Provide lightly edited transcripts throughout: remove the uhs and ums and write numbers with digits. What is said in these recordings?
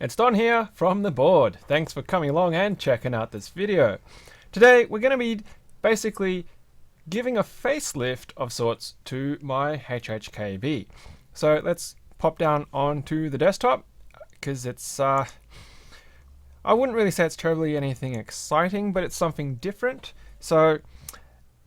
It's Don here from the board. Thanks for coming along and checking out this video. Today we're going to be basically giving a facelift of sorts to my HHKB. So let's pop down onto the desktop because it's I wouldn't really say it's terribly anything exciting, but it's something different. So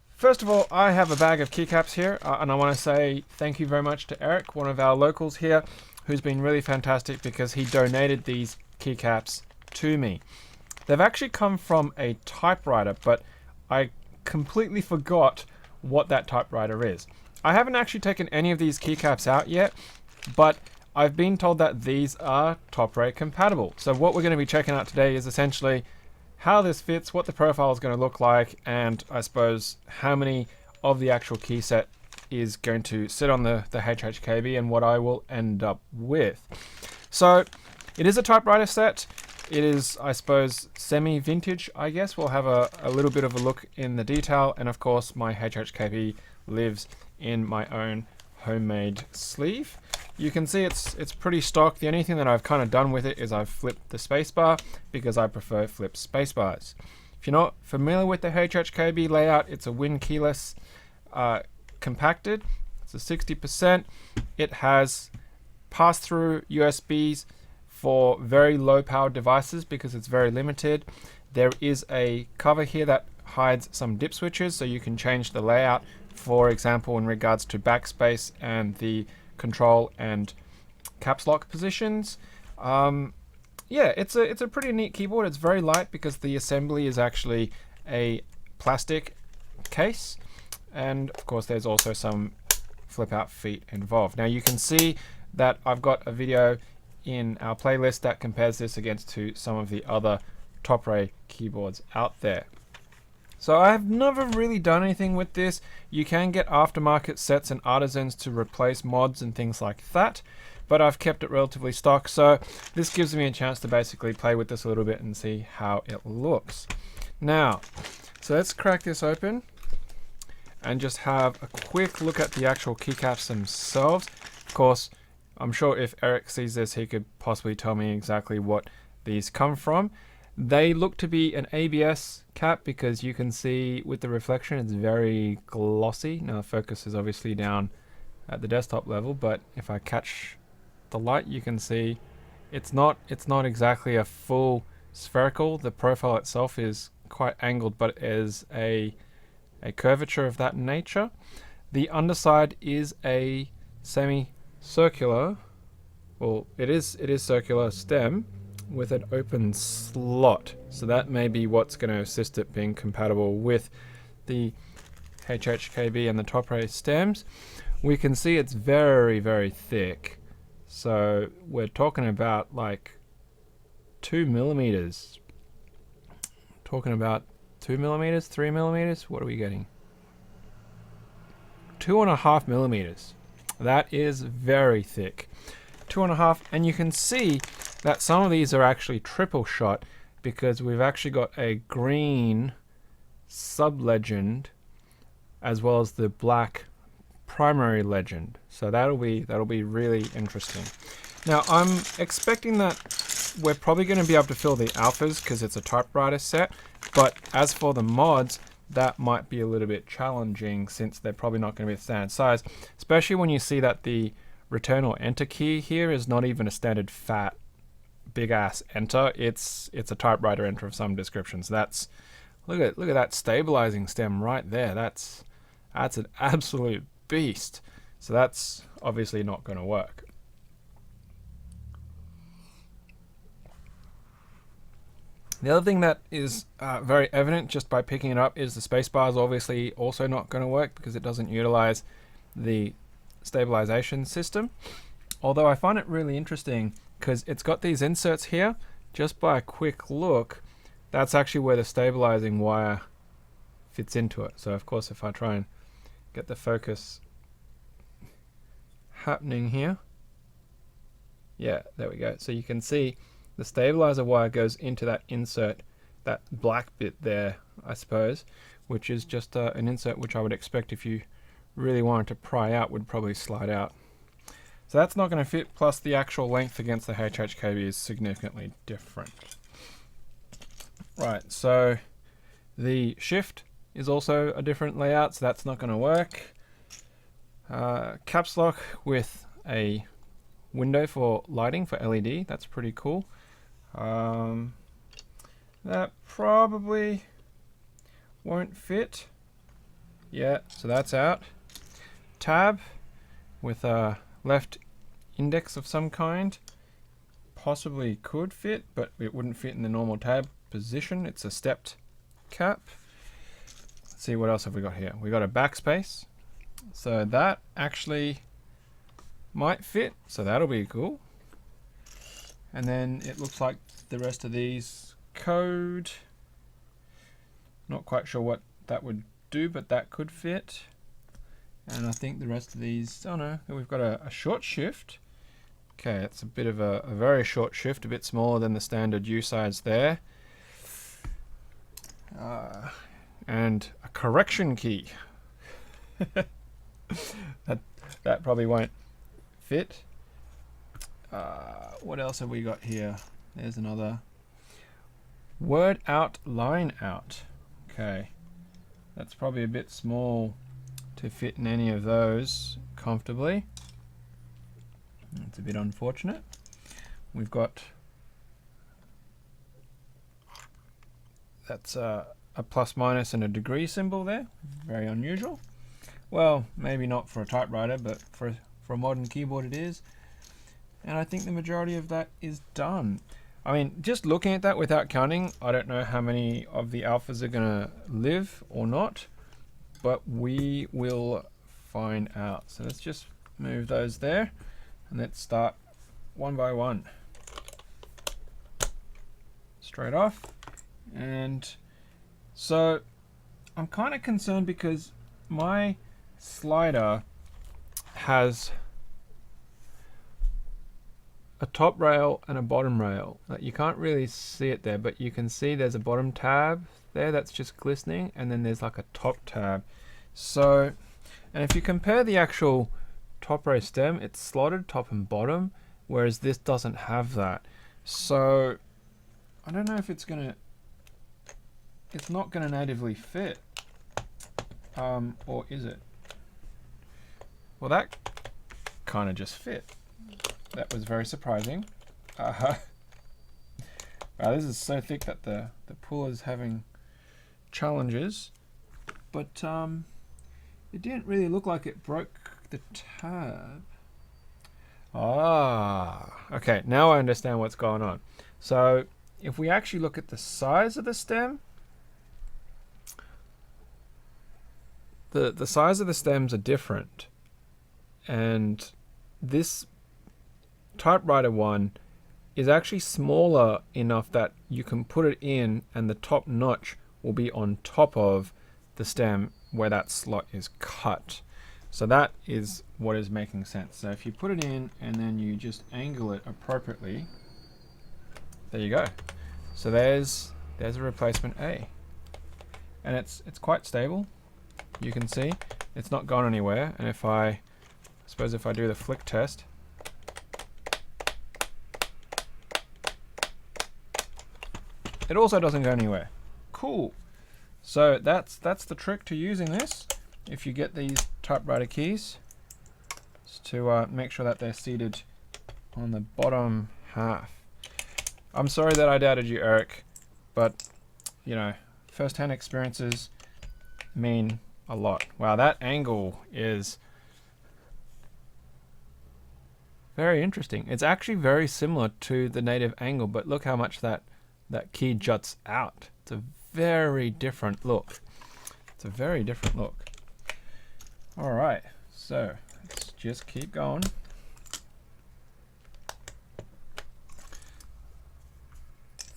first of all, I have a bag of keycaps here, and I want to say thank you very much to Eric, one of our locals here, who's been really fantastic because he donated these keycaps to me. They've actually come from a typewriter, but I completely forgot what that typewriter is. I haven't actually taken any of these keycaps out yet, but I've been told that these are Topre compatible. So what we're going to be checking out today is essentially how this fits, what the profile is going to look like, and I suppose how many of the actual key set is going to sit on the HHKB and what I will end up with. So it is a typewriter set. It is, I suppose, semi-vintage, I guess. We'll have a little bit of a look in the detail, and of course my HHKB lives in my own homemade sleeve. You can see it's pretty stock. The only thing that I've kind of done with it is I've flipped the spacebar because I prefer flipped spacebars. If you're not familiar with the HHKB layout, it's a Win keyless compacted. It's a 60%. It has pass-through USBs for very low power devices because it's very limited. There is a cover here that hides some dip switches, so you can change the layout, for example, in regards to backspace and the control and caps lock positions. Yeah, it's a pretty neat keyboard. It's very light because the assembly is actually a plastic case, and of course there's also some flip out feet involved. Now you can see that I've got a video in our playlist that compares this against to some of the other Topre keyboards out there. So I have never really done anything with this. You can get aftermarket sets and artisans to replace mods and things like that, but I've kept it relatively stock, so this gives me a chance to basically play with this a little bit and see how it looks. Now, so let's crack this open and just have a quick look at the actual keycaps themselves. Of course, I'm sure if Eric sees this, he could possibly tell me exactly what these come from. They look to be an ABS cap because you can see with the reflection it's very glossy. Now the focus is obviously down at the desktop level, but if I catch the light you can see it's not exactly a full spherical. The profile itself is quite angled, but it is a curvature of that nature. The underside is a semi-circular, well it is circular stem with an open slot, so that may be what's going to assist it being compatible with the HHKB and the Topre stems. We can see it's very, very thick, so we're talking about like 2 millimeters. Talking about 2 millimeters, 3 millimeters. What are we getting? 2.5 millimeters. That is very thick. 2.5, and you can see that some of these are actually triple shot because we've actually got a green sub legend as well as the black primary legend. So that'll be really interesting. Now I'm expecting that we're probably going to be able to fill the alphas because it's a typewriter set, but as for the mods, that might be a little bit challenging since they're probably not going to be the standard size, especially when you see that the return or enter key here is not even a standard fat big ass enter. It's a typewriter enter of some descriptions. That's look at that stabilizing stem right there. That's an absolute beast. So that's obviously not going to work. The other thing that is very evident just by picking it up is the spacebar is obviously also not going to work because it doesn't utilize the stabilization system. Although I find it really interesting because it's got these inserts here. Just by a quick look, that's actually where the stabilizing wire fits into it. So of course if I try and get the focus happening here, yeah, there we go. So you can see the stabilizer wire goes into that insert, that black bit there, I suppose, which is just an insert which I would expect if you really wanted to pry out would probably slide out. So that's not going to fit, plus the actual length against the HHKB is significantly different. Right, so the shift is also a different layout, so that's not going to work. Caps lock with a window for lighting for LED, that's pretty cool. That probably won't fit. Yeah, so that's out. Tab with a left index of some kind. Possibly could fit, but it wouldn't fit in the normal tab position. It's a stepped cap. Let's see, what else have we got here? We got a backspace. So that actually might fit, so that'll be cool. And then it looks like the rest of these code. Not quite sure what that would do, but that could fit. And I think the rest of these, oh no, we've got a short shift. Okay, it's a bit of a very short shift, a bit smaller than the standard U size there. And a correction key. that probably won't fit. What else have we got here? There's another word out, line out. Okay, that's probably a bit small to fit in any of those comfortably. It's a bit unfortunate. We've got, that's a plus minus and a degree symbol there. Very unusual. Well, maybe not for a typewriter, but for a modern keyboard it is. And I think the majority of that is done. I mean, just looking at that without counting, I don't know how many of the alphas are going to live or not, but we will find out. So let's just move those there, and let's start one by one. Straight off. And so I'm kind of concerned because my slider has a top rail and a bottom rail. You can't really see it there, but you can see there's a bottom tab there that's just glistening, and then there's like a top tab. So, and if you compare the actual Topre stem, it's slotted top and bottom, whereas this doesn't have that. So I don't know if it's not gonna natively fit, or is it? Well, that kind of just fit. That was very surprising. Wow, this is so thick that the pull is having challenges, but it didn't really look like it broke the tab. Okay, now I understand what's going on. So if we actually look at the size of the stem, the size of the stems are different, and this typewriter one is actually smaller enough that you can put it in and the top notch will be on top of the stem where that slot is cut. So that is what is making sense. So if you put it in and then you just angle it appropriately, there you go. So there's a replacement A, and it's quite stable. You can see it's not gone anywhere. And if I suppose if I do the flick test, it also doesn't go anywhere. Cool. So that's the trick to using this. If you get these typewriter keys, is to make sure that they're seated on the bottom half. I'm sorry that I doubted you, Eric, but you know, first-hand experiences mean a lot. Wow, that angle is very interesting. It's actually very similar to the native angle, but look how much that key juts out. It's a very different look. It's a very different look. All right, so let's just keep going.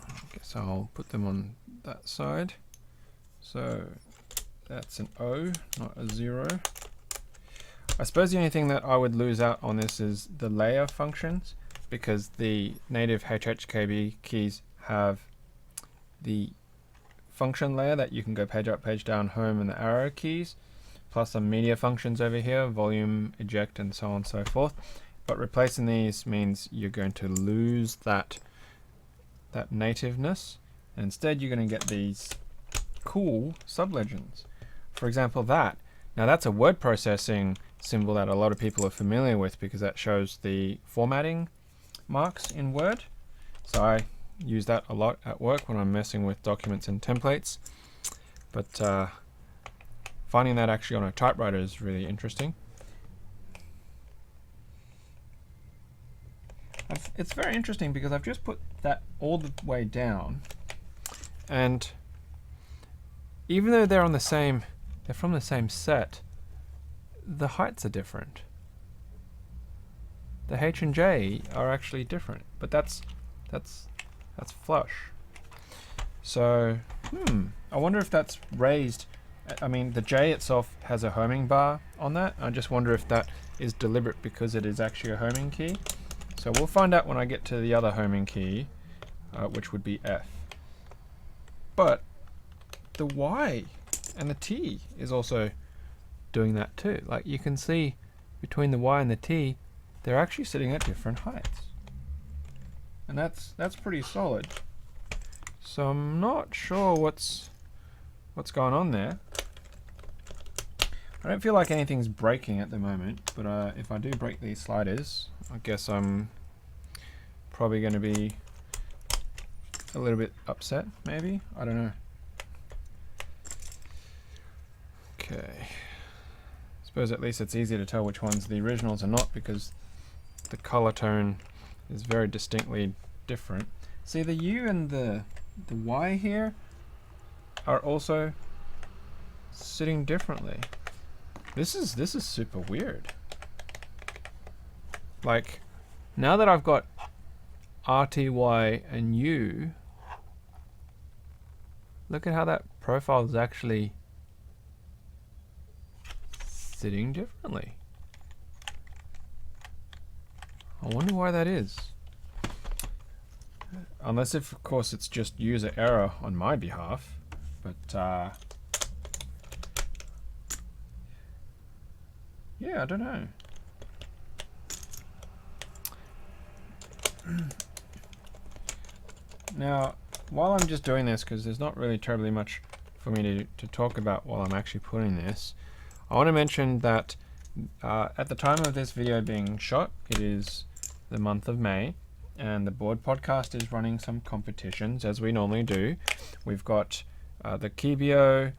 I guess I'll put them on that side. So that's an O, not a 0. I suppose the only thing that I would lose out on this is the layer functions, because the native HHKB keys have the function layer that you can go page up, page down, home, and the arrow keys, plus some media functions over here, volume, eject, and so on and so forth. But replacing these means you're going to lose that nativeness. And instead you're going to get these cool sublegends. For example, that. Now that's a word processing symbol that a lot of people are familiar with because that shows the formatting marks in Word. So I use that a lot at work when I'm messing with documents and templates. But finding that actually on a typewriter is really interesting. It's very interesting because I've just put that all the way down, and even though they're from the same set, the heights are different. The H and J are actually different, but that's flush. So I wonder if that's raised. I mean, the J itself has a homing bar on that. I just wonder if that is deliberate because it is actually a homing key. So we'll find out when I get to the other homing key, which would be F. But the Y and the T is also doing that too. Like you can see between the Y and the T, they're actually sitting at different heights. And that's pretty solid. So I'm not sure what's going on there. I don't feel like anything's breaking at the moment, but if I do break these sliders, I guess I'm probably going to be a little bit upset, maybe? I don't know. Okay. I suppose at least it's easier to tell which ones the originals are not because the color tone is very distinctly different. See, the U and the Y here are also sitting differently. This is super weird. Like, now that I've got R, T, Y, and U, look at how that profile is actually sitting differently. I wonder why that is. Unless if, of course, it's just user error on my behalf. But, yeah, I don't know. Now, while I'm just doing this, because there's not really terribly much for me to talk about while I'm actually putting this, I want to mention that at the time of this video being shot, it is the month of May, and the Board Podcast is running some competitions, as we normally do. We've got the Keybio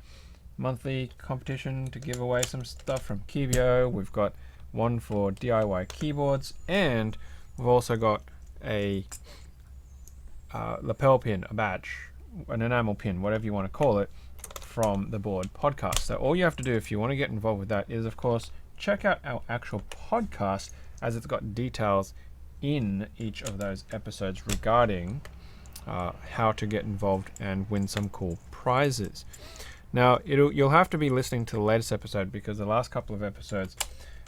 monthly competition to give away some stuff from Keybio. We've got one for DIY keyboards, and we've also got a lapel pin, a badge, an enamel pin, whatever you want to call it, from the Board Podcast. So all you have to do if you want to get involved with that is, of course, check out our actual podcast, as it's got details in each of those episodes regarding how to get involved and win some cool prizes. Now, you'll have to be listening to the latest episode because the last couple of episodes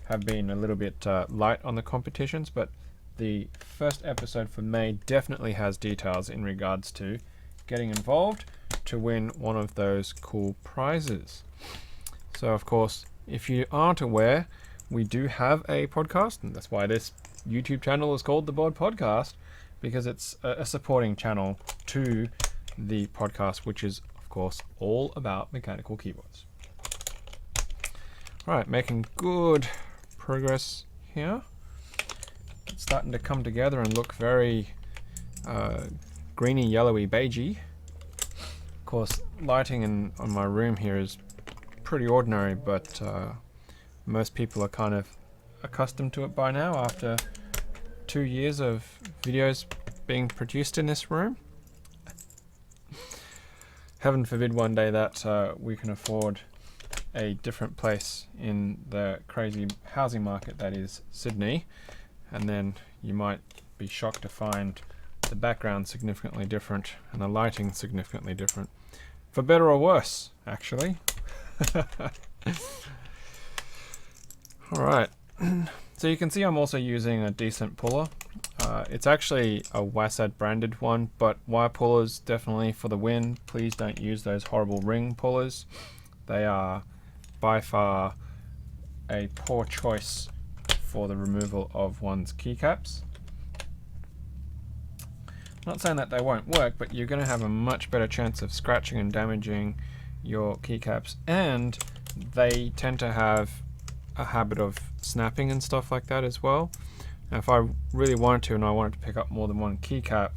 have been a little bit light on the competitions, but the first episode for May definitely has details in regards to getting involved to win one of those cool prizes. So, of course, if you aren't aware, we do have a podcast, and that's why this YouTube channel is called The Board Podcast, because it's a supporting channel to the podcast, which is, of course, all about mechanical keyboards. Right, making good progress here. It's starting to come together and look very greeny, yellowy, beigey. Of course, lighting on my room here is pretty ordinary, but most people are kind of accustomed to it by now after 2 years of videos being produced in this room. Heaven forbid one day that we can afford a different place in the crazy housing market that is Sydney, and then you might be shocked to find the background significantly different and the lighting significantly different. For better or worse, actually. Alright, so you can see I'm also using a decent puller. It's actually a Wasad branded one, but wire pullers definitely for the win. Please don't use those horrible ring pullers. They are by far a poor choice for the removal of one's keycaps. Not saying that they won't work, but you're going to have a much better chance of scratching and damaging your keycaps, and they tend to have a habit of snapping and stuff like that as well. Now, if I really wanted to and I wanted to pick up more than one keycap,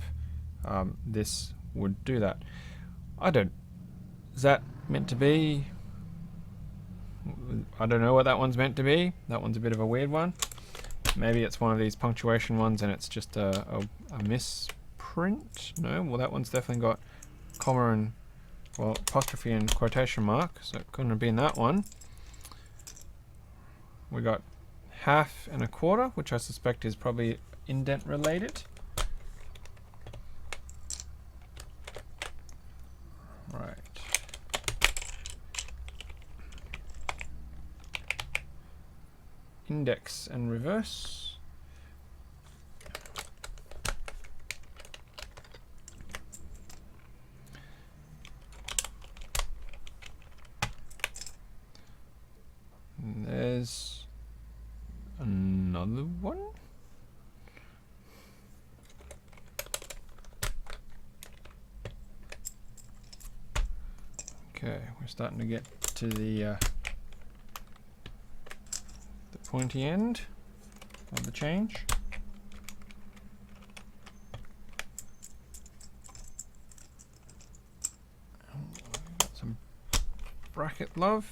this would do that. Is that meant to be? I don't know what that one's meant to be. That one's a bit of a weird one. Maybe it's one of these punctuation ones and it's just a misprint. No, well, that one's definitely got comma and, well, apostrophe and quotation mark, so it couldn't have been that one. We got 1/2 and 1/4, which I suspect is probably indent related. Right. Index and reverse. And there's another one. Okay, we're starting to get to the pointy end of the change. Got some bracket love.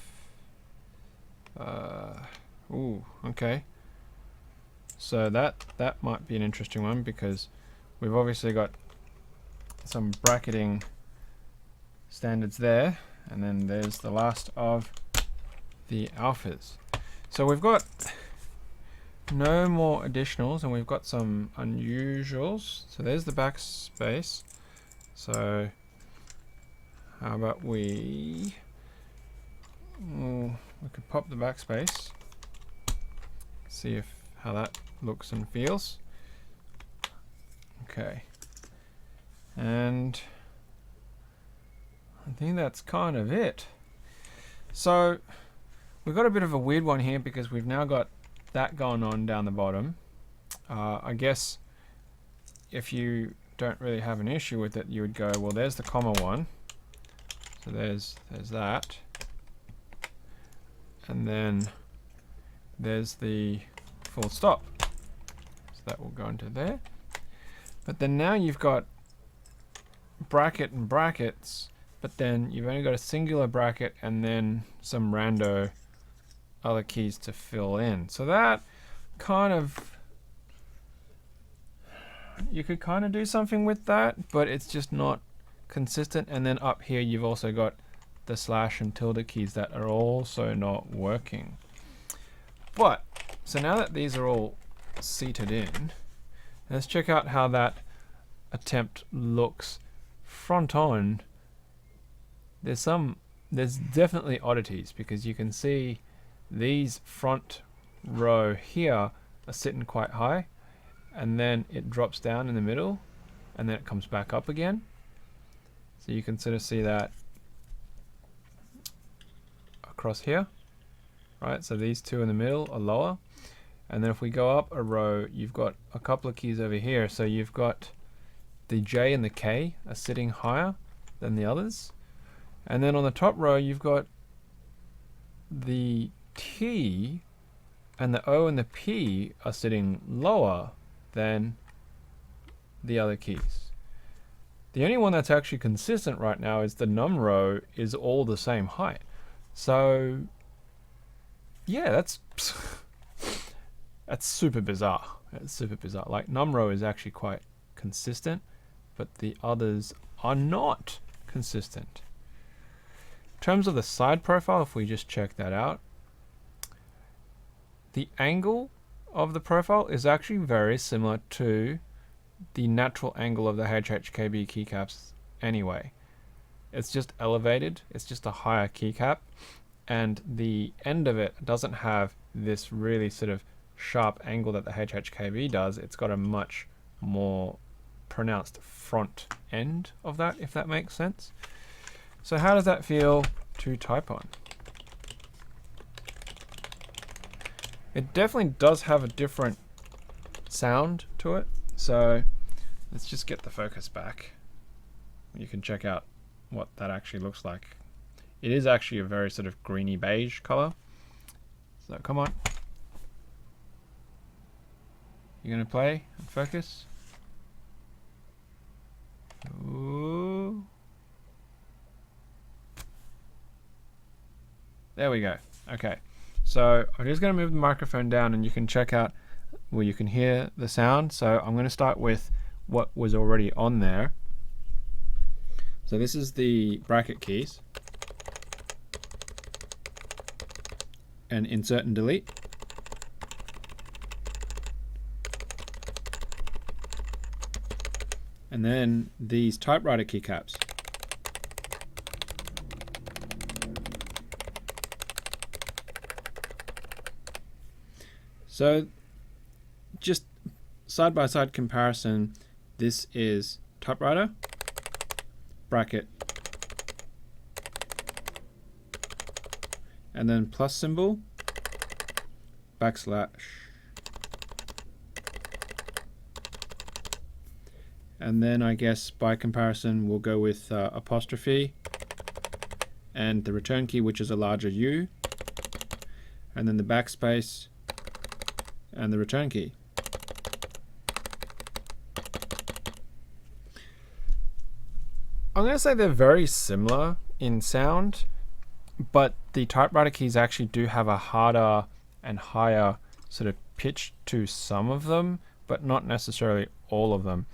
Ooh, okay. So that might be an interesting one, because we've obviously got some bracketing standards there, and then there's the last of the alphas. So we've got no more additionals, and we've got some unusuals. So there's the backspace. So how about we could pop the backspace, see how that looks and feels. Okay, and I think that's kind of it. So we've got a bit of a weird one here, because we've now got that going on down the bottom. I guess if you don't really have an issue with it, you would go, well, there's the comma one. So there's that. And then there's the full stop. So that will go into there. But then now you've got bracket and brackets, but then you've only got a singular bracket and then some rando other keys to fill in. So that kind of, you could kind of do something with that, but it's just not consistent. And then up here you've also got the slash and tilde keys that are also not working. But so now that these are all seated in, let's check out how that attempt looks front on. There's definitely oddities, because you can see these front row here are sitting quite high, and then it drops down in the middle, and then it comes back up again. So you can sort of see that across here, right? So these two in the middle are lower, and then if we go up a row, you've got a couple of keys over here. So you've got the J and the K are sitting higher than the others, and then on the top row you've got the T and the O and the P are sitting lower than the other keys. The only one that's actually consistent right now is the num row is all the same height. So yeah, that's super bizarre. It's super bizarre. Like, num row is actually quite consistent, but the others are not consistent. In terms of the side profile, if we just check that out, the angle of the profile is actually very similar to the natural angle of the HHKB keycaps anyway. It's just elevated, it's just a higher keycap, and the end of it doesn't have this really sort of sharp angle that the HHKB does. It's got a much more pronounced front end of that, if that makes sense. So how does that feel to type on? It definitely does have a different sound to it. So let's just get the focus back. You can check out what that actually looks like. It is actually a very sort of greeny beige color. So come on. You're gonna play and focus. Ooh. There we go. Okay. So I'm just gonna move the microphone down and you can check out where you can hear the sound. So I'm gonna start with what was already on there. So this is the bracket keys. And insert and delete. And then these typewriter keycaps. So just side-by-side comparison, this is typewriter, bracket, and then plus symbol, backslash, and then I guess by comparison we'll go with apostrophe and the return key, which is a larger U, and then the backspace and the return key. I'm going to say they're very similar in sound, but the typewriter keys actually do have a harder and higher sort of pitch to some of them, but not necessarily all of them.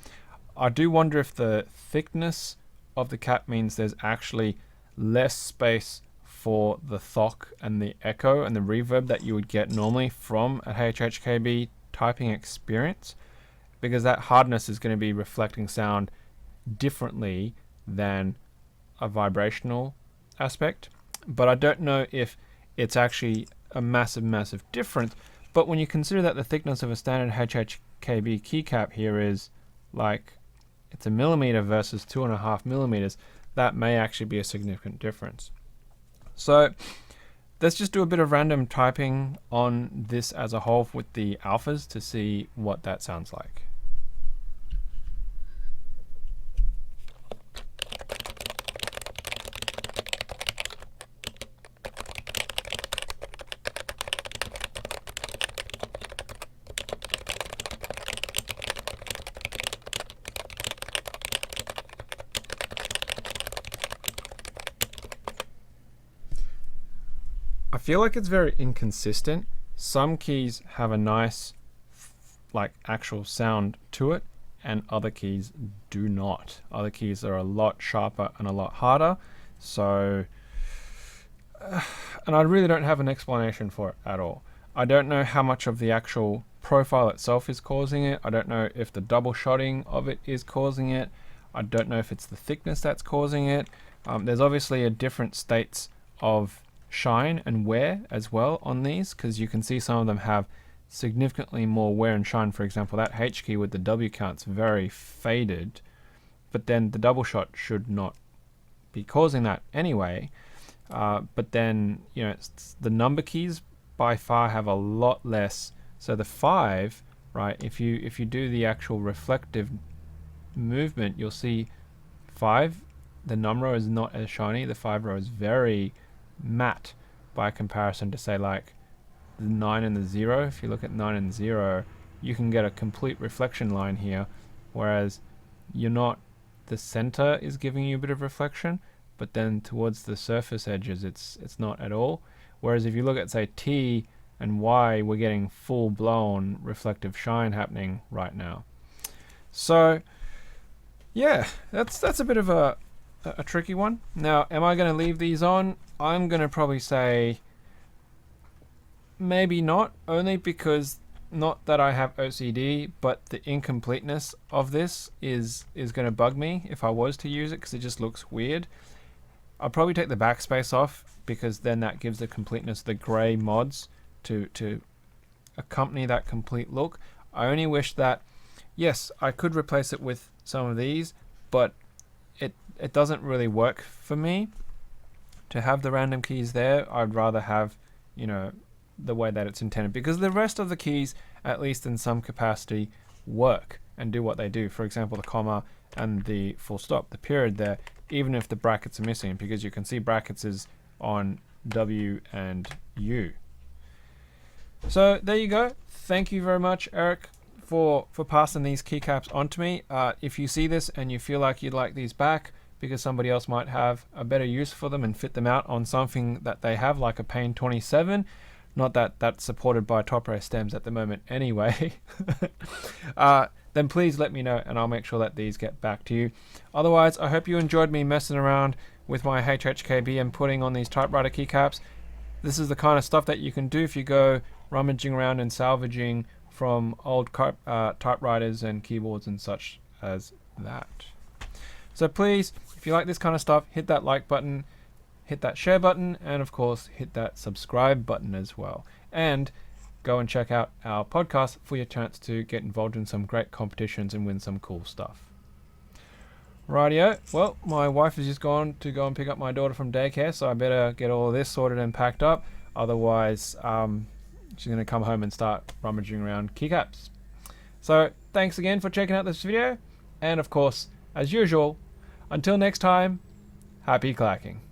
I do wonder if the thickness of the cap means there's actually less space for the thock and the echo and the reverb that you would get normally from a HHKB typing experience, because that hardness is going to be reflecting sound differently than a vibrational aspect. But I don't know if it's actually a massive difference. But when you consider that the thickness of a standard HHKB keycap here is like, it's a millimeter versus 2.5 millimeters, that may actually be a significant difference. So let's just do a bit of random typing on this as a whole with the alphas to see what that sounds like. I feel like it's very inconsistent. Some keys have a nice like actual sound to it and other keys do not. Other keys are a lot sharper and a lot harder. So and I really don't have an explanation for it at all. I don't know how much of the actual profile itself is causing it. I don't know if the double shotting of it is causing it. I don't know if it's the thickness that's causing it. There's obviously a different states of shine and wear as well on these, because you can see some of them have significantly more wear and shine. For example, that H key with the W count's very faded, but then the double shot should not be causing that anyway. But then, you know, the number keys by far have a lot less. So the 5, right, if you do the actual reflective movement, you'll see 5, the num row is not as shiny. The 5 row is very matte by comparison to say like the 9 and the 0. If you look at 9 and 0, you can get a complete reflection line here, whereas you're not, the center is giving you a bit of reflection, but then towards the surface edges it's not at all. Whereas if you look at say T and Y, we're getting full blown reflective shine happening right now. So yeah, that's a bit of a tricky one. Now, am I going to leave these on? I'm going to probably say maybe not, only because, not that I have OCD, but the incompleteness of this is going to bug me if I was to use it, because it just looks weird. I'll probably take the backspace off, because then that gives the completeness, the gray mods to accompany that complete look. I only wish that, yes, I could replace it with some of these, but it doesn't really work for me to have the random keys there. I'd rather have, you know, the way that it's intended, because the rest of the keys, at least in some capacity, work and do what they do. For example, the comma and the full stop, the period there, even if the brackets are missing, because you can see brackets is on W and U. So there you go. Thank you very much, Eric, for passing these keycaps on to me. If you see this and you feel like you'd like these back because somebody else might have a better use for them and fit them out on something that they have, like a Pain 27, not that that's supported by Topre stems at the moment anyway, then please let me know and I'll make sure that these get back to you. Otherwise, I hope you enjoyed me messing around with my HHKB and putting on these typewriter keycaps. This is the kind of stuff that you can do if you go rummaging around and salvaging from old typewriters and keyboards and such as that. So please, if you like this kind of stuff, hit that like button, hit that share button, and of course hit that subscribe button as well. And go and check out our podcast for your chance to get involved in some great competitions and win some cool stuff. Rightio, well, my wife has just gone to go and pick up my daughter from daycare, so I better get all of this sorted and packed up. Otherwise, she's going to come home and start rummaging around keycaps. So thanks again for checking out this video, and of course, as usual, until next time, happy clacking.